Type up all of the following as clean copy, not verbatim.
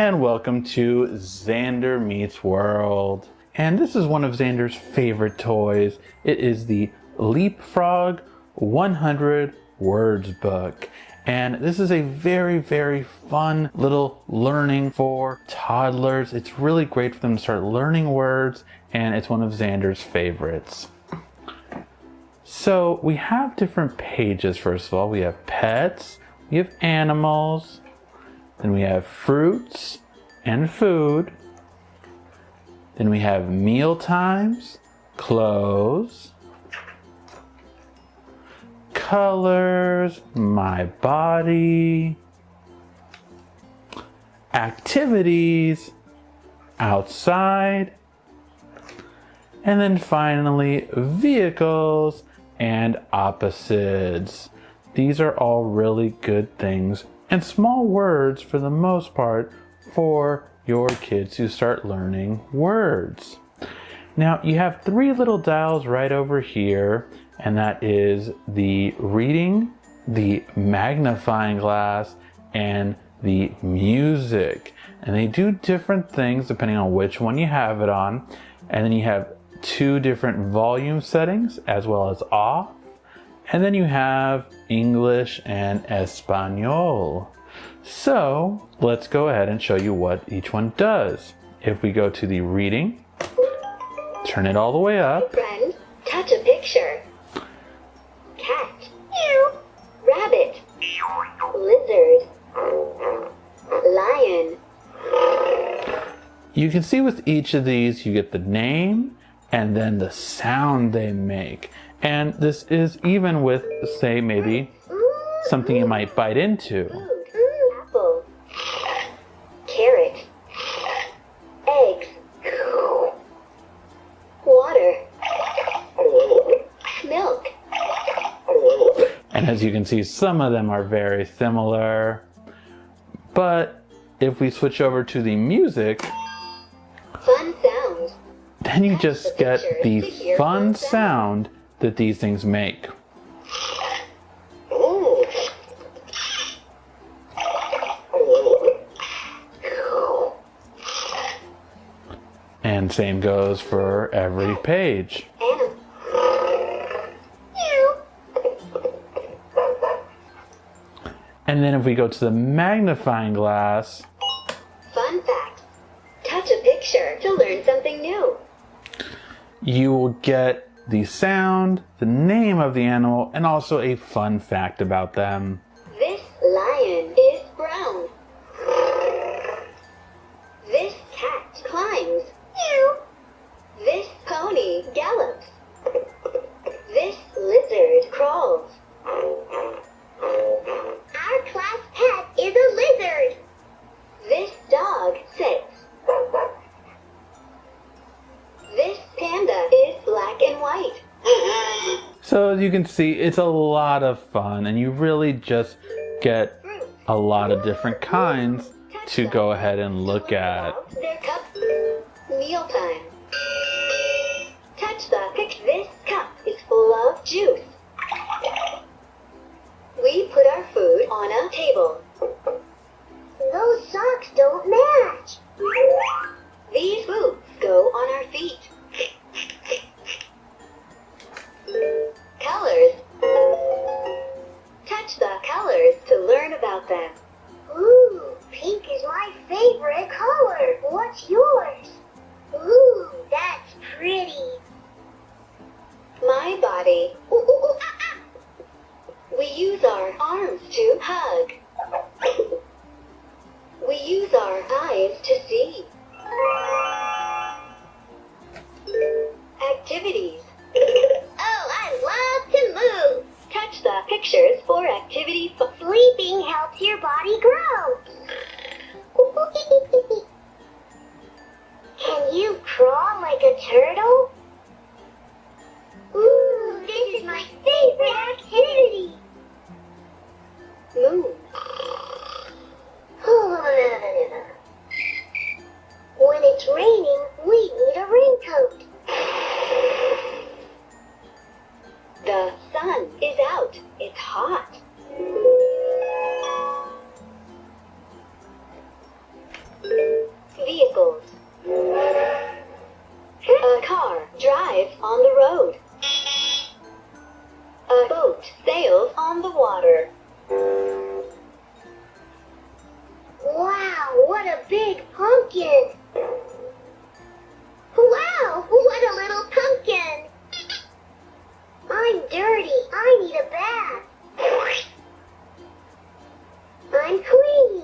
and welcome to Xander Meets World. And this is one of Xander's favorite toys. It is the LeapFrog 100 Words book. And this is a very, very fun little learning for toddlers. It's really great for them to start learning words, and it's one of Xander's favorites. So we have different pages. First of all, we have pets, we have animals, then we have fruits and food, then we have meal times, clothes, colors, my body, activities, outside, and then finally vehicles and opposites. These are all really good things and small words for the most part for your kids to start learning words. Now you have three little dials right over here, and that is the reading, the magnifying glass, and the music. And they do different things depending on which one you have it on. And then you have two different volume settings as well as off. And then you have English and Espanol. So let's go ahead and show you what each one does. If we go to the reading, turn it all the way up. Friend, touch a picture. Cat. Meow. Rabbit. Lizard. Lion. You can see with each of these, you get the name and then the sound they make. And this is even with, say, maybe something you might bite into. Apple. Carrot. Eggs. Water. Milk. And as you can see, some of them are very similar. But if we switch over to the music, Fun sound. then you just get the fun sound that these things make. And same goes for every page. And then if we go to the magnifying glass, Fun fact. Touch a picture to learn something new. you will get the sound, the name of the animal, and also a fun fact about them. This lion is brown. This cat climbs. Meow. This pony gallops. This lizard crawls. Our class pet is a lizard. This dog sits. This panda is black and white. So as you can see, it's a lot of fun, and you really just get a lot of different kinds to go ahead and look at. Their cup. Mealtime. Touch the pick. This cup is full of juice. We put our food on a table. Those socks don't match. These boots go on our feet. Colors. Touch the colors to learn about them. Ooh, pink is my favorite color. What's yours? Ooh, that's pretty. My body. Ooh, ooh, ooh, ah, ah. We use our arms to hug. We use our eyes to see. Activities. Oh, I love to move. Touch the pictures for activity. Sleeping helps your body grow. Can you crawl like a turtle? Ooh, this is my favorite activity. Moon. When it's raining, we need a raincoat. The sun is out. It's hot. car drives on the road. A boat sails on the water. Wow, what a big pumpkin! Wow, what a little pumpkin! I'm dirty. I need a bath. I'm clean.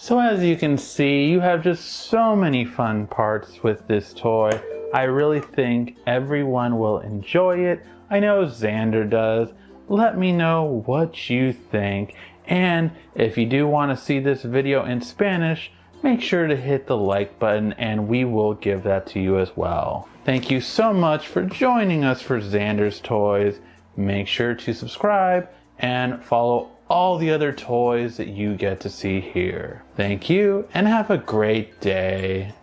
So as you can see, you have just so many fun parts with this toy. I really think everyone will enjoy it. I know Xander does. Let me know what you think. And if you do want to see this video in Spanish, make sure to hit the like button and we will give that to you as well. Thank you so much for joining us for Xander's Toys. Make sure to subscribe and follow all the other toys that you get to see here. Thank you and have a great day.